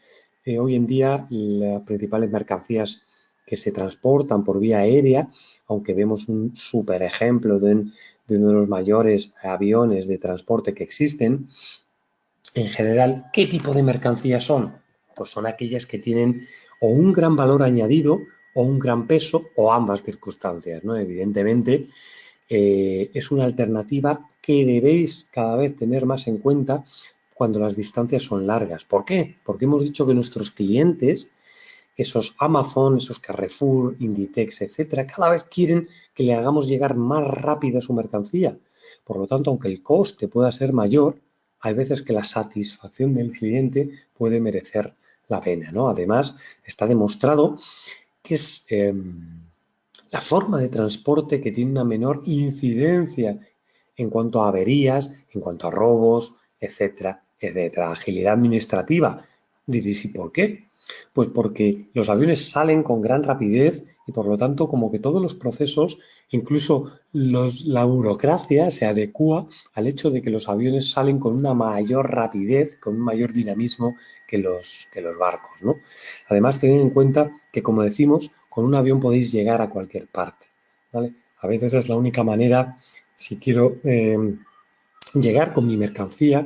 hoy en día las principales mercancías que se transportan por vía aérea, aunque vemos un súper ejemplo de uno de los mayores aviones de transporte que existen, en general, ¿qué tipo de mercancías son? Pues son aquellas que tienen o un gran valor añadido o un gran peso o ambas circunstancias, ¿no? Evidentemente, es una alternativa que debéis cada vez tener más en cuenta cuando las distancias son largas. ¿Por qué? Porque hemos dicho que nuestros clientes, esos Amazon, esos Carrefour, Inditex, etcétera, cada vez quieren que le hagamos llegar más rápido su mercancía. Por lo tanto, aunque el coste pueda ser mayor, hay veces que la satisfacción del cliente puede merecer la pena, ¿no? Además, está demostrado que es la forma de transporte que tiene una menor incidencia en cuanto a averías, en cuanto a robos, etcétera, etcétera. Agilidad administrativa. Diréis, ¿y por qué? Pues porque los aviones salen con gran rapidez y por lo tanto como que todos los procesos, incluso la burocracia se adecúa al hecho de que los aviones salen con una mayor rapidez, con un mayor dinamismo que los barcos, ¿no? Además, tened en cuenta que, como decimos, con un avión podéis llegar a cualquier parte, ¿vale? A veces es la única manera, si quiero llegar con mi mercancía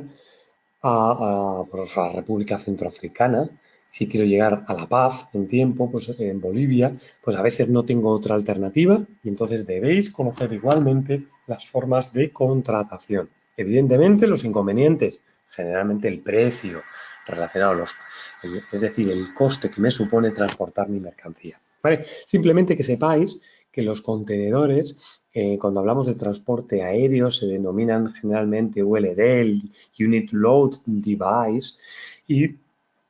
pues, a la República Centroafricana, si quiero llegar a La Paz en tiempo, pues en Bolivia, pues a veces no tengo otra alternativa y entonces debéis conocer igualmente las formas de contratación. Evidentemente los inconvenientes, generalmente el precio relacionado es decir, el coste que me supone transportar mi mercancía. ¿Vale? Simplemente que sepáis que los contenedores, cuando hablamos de transporte aéreo, se denominan generalmente ULD, Unit Load Device, y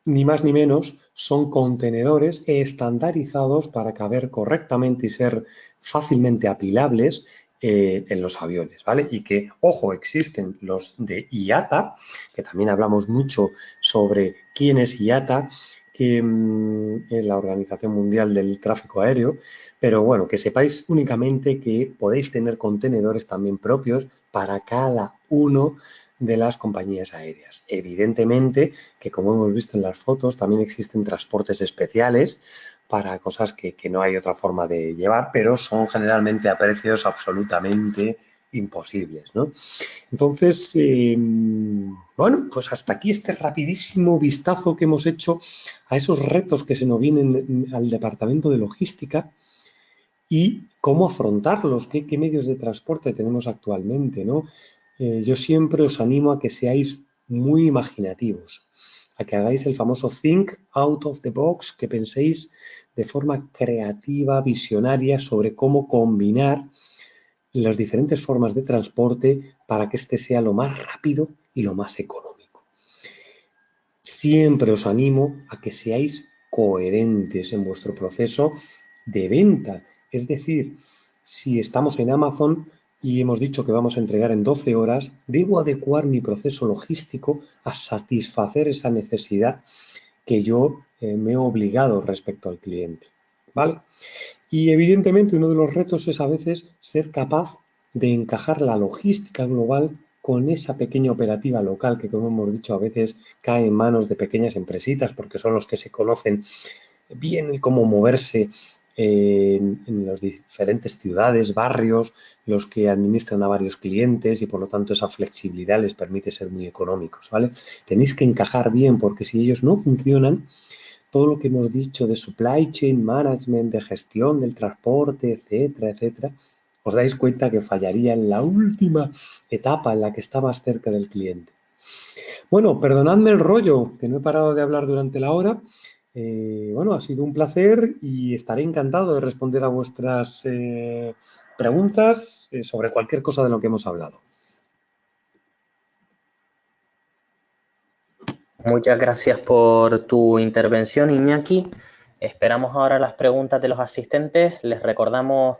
ni más ni menos son contenedores estandarizados para caber correctamente y ser fácilmente apilables en los aviones, ¿vale? Y que, ojo, existen los de IATA, que también hablamos mucho sobre quién es IATA, que es la Organización Mundial del Tráfico Aéreo, pero bueno, que sepáis únicamente que podéis tener contenedores también propios para cada uno de las compañías aéreas. Evidentemente que, como hemos visto en las fotos, también existen transportes especiales para cosas que no hay otra forma de llevar, pero son generalmente a precios absolutamente imposibles, ¿no? Entonces, bueno, pues hasta aquí este rapidísimo vistazo que hemos hecho a esos retos que se nos vienen al departamento de logística y cómo afrontarlos, qué medios de transporte tenemos actualmente, ¿no? Yo siempre os animo a que seáis muy imaginativos, a que hagáis el famoso think out of the box, que penséis de forma creativa, visionaria, sobre cómo combinar las diferentes formas de transporte para que éste sea lo más rápido y lo más económico. Siempre os animo a que seáis coherentes en vuestro proceso de venta. Es decir, si estamos en Amazon y hemos dicho que vamos a entregar en 12 horas, debo adecuar mi proceso logístico a satisfacer esa necesidad que yo me he obligado respecto al cliente, ¿vale? Y evidentemente uno de los retos es a veces ser capaz de encajar la logística global con esa pequeña operativa local que, como hemos dicho, a veces cae en manos de pequeñas empresitas porque son los que se conocen bien cómo moverse en las diferentes ciudades, barrios, los que administran a varios clientes y por lo tanto esa flexibilidad les permite ser muy económicos, ¿vale? Tenéis que encajar bien porque si ellos no funcionan, todo lo que hemos dicho de supply chain management, de gestión del transporte, etcétera, etcétera, os dais cuenta que fallaría en la última etapa en la que está más cerca del cliente. Bueno, perdonadme el rollo, que no he parado de hablar durante la hora. Bueno, ha sido un placer y estaré encantado de responder a vuestras preguntas sobre cualquier cosa de lo que hemos hablado. Muchas gracias por tu intervención, Iñaki. Esperamos ahora las preguntas de los asistentes. Les recordamos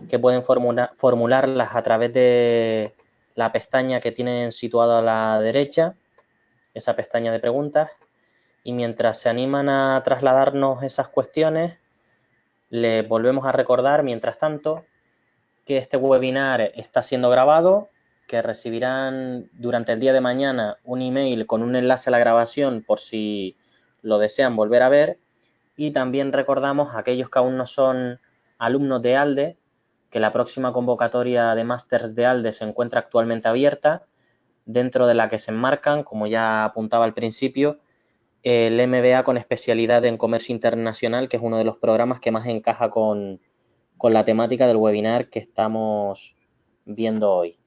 que pueden formularlas a través de la pestaña que tienen situada a la derecha, esa pestaña de preguntas. Y mientras se animan a trasladarnos esas cuestiones, les volvemos a recordar, mientras tanto, que este webinar está siendo grabado, que recibirán durante el día de mañana un email con un enlace a la grabación por si lo desean volver a ver. Y también recordamos a aquellos que aún no son alumnos de ALDE que la próxima convocatoria de másters de ALDE se encuentra actualmente abierta, dentro de la que se enmarcan, como ya apuntaba al principio, el MBA con especialidad en comercio internacional, que es uno de los programas que más encaja con la temática del webinar que estamos viendo hoy.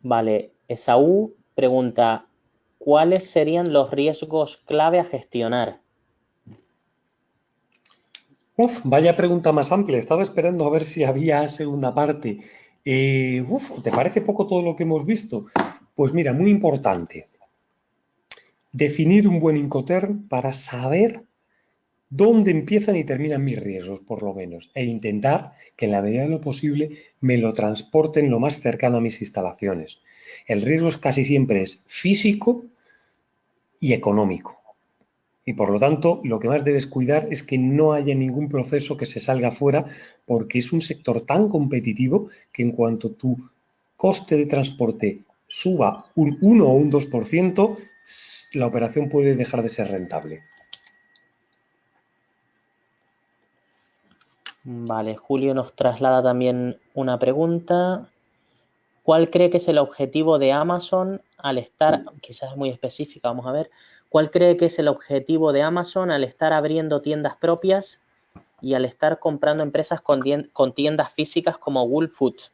Vale, Esaú pregunta, ¿cuáles serían los riesgos clave a gestionar? Vaya pregunta más amplia. Estaba esperando a ver si había segunda parte. ¿Te parece poco todo lo que hemos visto? Pues mira, muy importante. Definir un buen Incoterm para saber dónde empiezan y terminan mis riesgos, por lo menos, e intentar que en la medida de lo posible me lo transporten lo más cercano a mis instalaciones. El riesgo casi siempre es físico y económico. Y por lo tanto, lo que más debes cuidar es que no haya ningún proceso que se salga fuera, porque es un sector tan competitivo que en cuanto tu coste de transporte suba un 1 o un 2%, la operación puede dejar de ser rentable. Vale, Julio nos traslada también una pregunta. ¿Cuál cree que es el objetivo de Amazon al estar, quizás es muy específica, vamos a ver, cuál cree que es el objetivo de Amazon al estar abriendo tiendas propias y al estar comprando empresas con tiendas físicas como Whole Foods?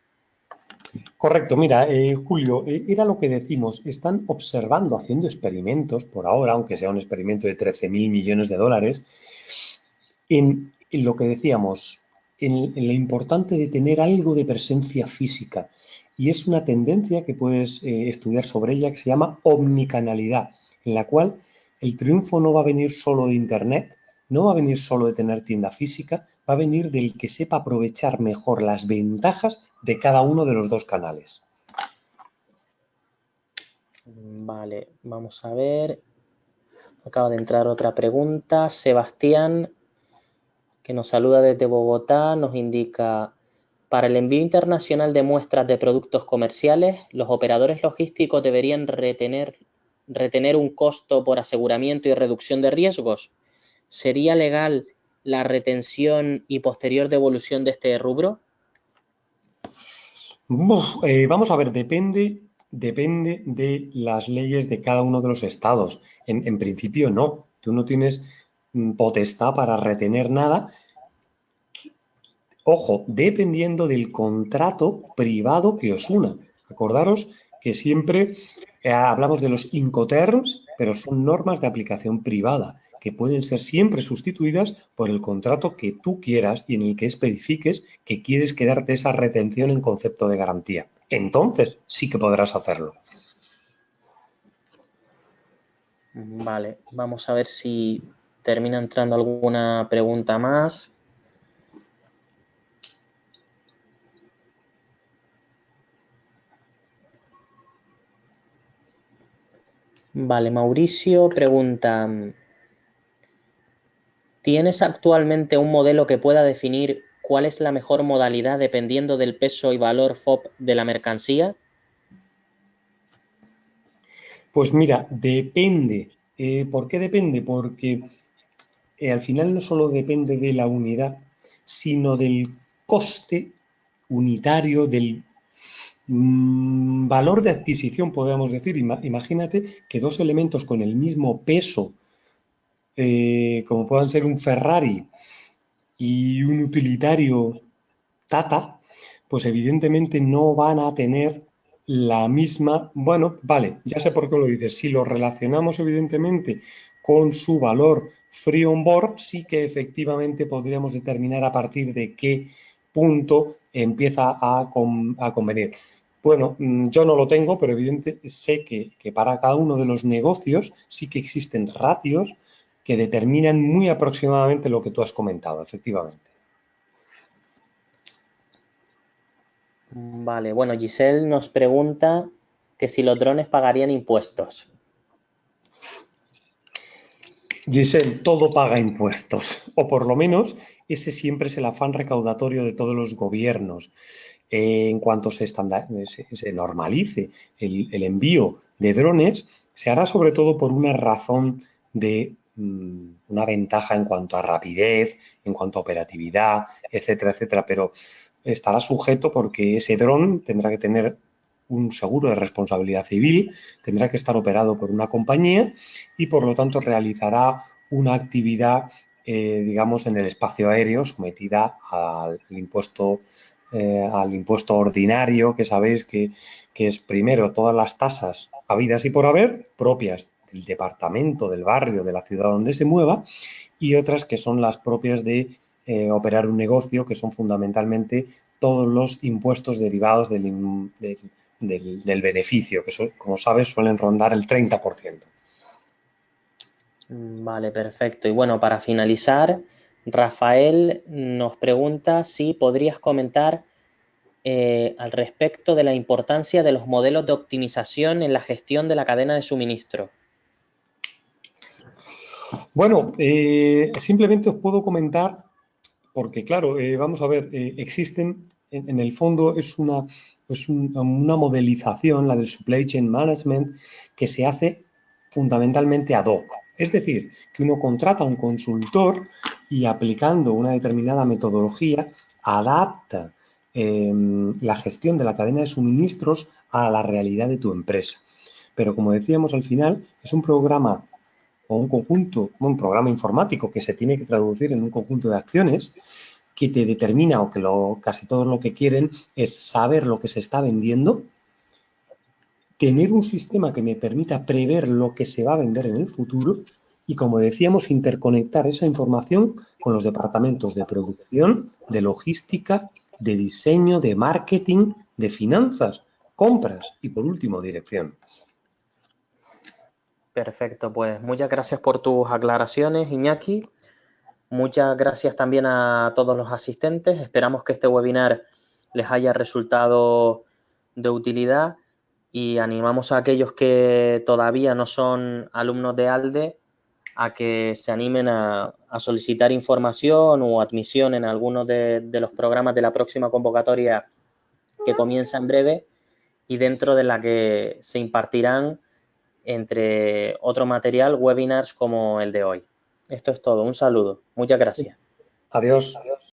Correcto, mira, Julio, era lo que decimos, están observando, haciendo experimentos por ahora, aunque sea un experimento de 13.000 millones de dólares, en lo que decíamos, en lo importante de tener algo de presencia física. Y es una tendencia que puedes estudiar sobre ella que se llama omnicanalidad, en la cual el triunfo no va a venir solo de Internet, no va a venir solo de tener tienda física, va a venir del que sepa aprovechar mejor las ventajas de cada uno de los dos canales. Vale, vamos a ver. Acaba de entrar otra pregunta. Sebastián, que nos saluda desde Bogotá, nos indica: para el envío internacional de muestras de productos comerciales, los operadores logísticos deberían retener un costo por aseguramiento y reducción de riesgos. ¿Sería legal la retención y posterior devolución de este rubro? Vamos a ver, depende de las leyes de cada uno de los estados. En principio no, tú no tienes potestad para retener nada. Ojo, dependiendo del contrato privado que os una. Acordaros que siempre hablamos de los Incoterms, pero son normas de aplicación privada que pueden ser siempre sustituidas por el contrato que tú quieras y en el que especifiques que quieres quedarte esa retención en concepto de garantía. Entonces sí que podrás hacerlo. Vale, vamos a ver si termina entrando alguna pregunta más. Vale, Mauricio pregunta: ¿tienes actualmente un modelo que pueda definir cuál es la mejor modalidad dependiendo del peso y valor FOB de la mercancía? Pues mira, depende. ¿Por qué depende? Porque al final no solo depende de la unidad, sino del coste unitario, del valor de adquisición, podríamos decir. Imagínate que dos elementos con el mismo peso, como puedan ser un Ferrari y un utilitario Tata, pues evidentemente no van a tener la misma, bueno, vale, ya sé por qué lo dices, si lo relacionamos evidentemente con su valor free on board, sí que efectivamente podríamos determinar a partir de qué punto empieza a convenir. Bueno, yo no lo tengo, pero evidentemente sé que para cada uno de los negocios sí que existen ratios que determinan muy aproximadamente lo que tú has comentado, efectivamente. Vale, bueno, Giselle nos pregunta que si los drones pagarían impuestos. Giselle, todo paga impuestos, o por lo menos ese siempre es el afán recaudatorio de todos los gobiernos. En cuanto se normalice el envío de drones, se hará sobre todo por una razón de una ventaja en cuanto a rapidez, en cuanto a operatividad, etcétera, etcétera, pero estará sujeto porque ese dron tendrá que tener un seguro de responsabilidad civil, tendrá que estar operado por una compañía y por lo tanto realizará una actividad, digamos, en el espacio aéreo sometida al impuesto ordinario, que sabéis que es primero todas las tasas habidas y por haber, propias del departamento, del barrio, de la ciudad donde se mueva, y otras que son las propias de operar un negocio, que son fundamentalmente todos los impuestos derivados del beneficio, que como sabes suelen rondar el 30%. Vale, perfecto. Y bueno, para finalizar, Rafael nos pregunta si podrías comentar al respecto de la importancia de los modelos de optimización en la gestión de la cadena de suministro. Bueno, simplemente os puedo comentar, porque claro, vamos a ver, existen, en el fondo es una modelización, la del supply chain management, que se hace fundamentalmente ad hoc. Es decir, que uno contrata a un consultor y aplicando una determinada metodología adapta la gestión de la cadena de suministros a la realidad de tu empresa. Pero como decíamos al final, es un programa o un programa informático que se tiene que traducir en un conjunto de acciones que te determina, o que casi todos lo que quieren es saber lo que se está vendiendo, tener un sistema que me permita prever lo que se va a vender en el futuro y, como decíamos, interconectar esa información con los departamentos de producción, de logística, de diseño, de marketing, de finanzas, compras y, por último, dirección. Perfecto, pues muchas gracias por tus aclaraciones, Iñaki. Muchas gracias también a todos los asistentes. Esperamos que este webinar les haya resultado de utilidad y animamos a aquellos que todavía no son alumnos de ALDE a que se animen a solicitar información o admisión en algunos de los programas de la próxima convocatoria que comienza en breve y dentro de la que se impartirán, entre otro material, webinars como el de hoy. Esto es todo. Un saludo. Muchas gracias. Adiós.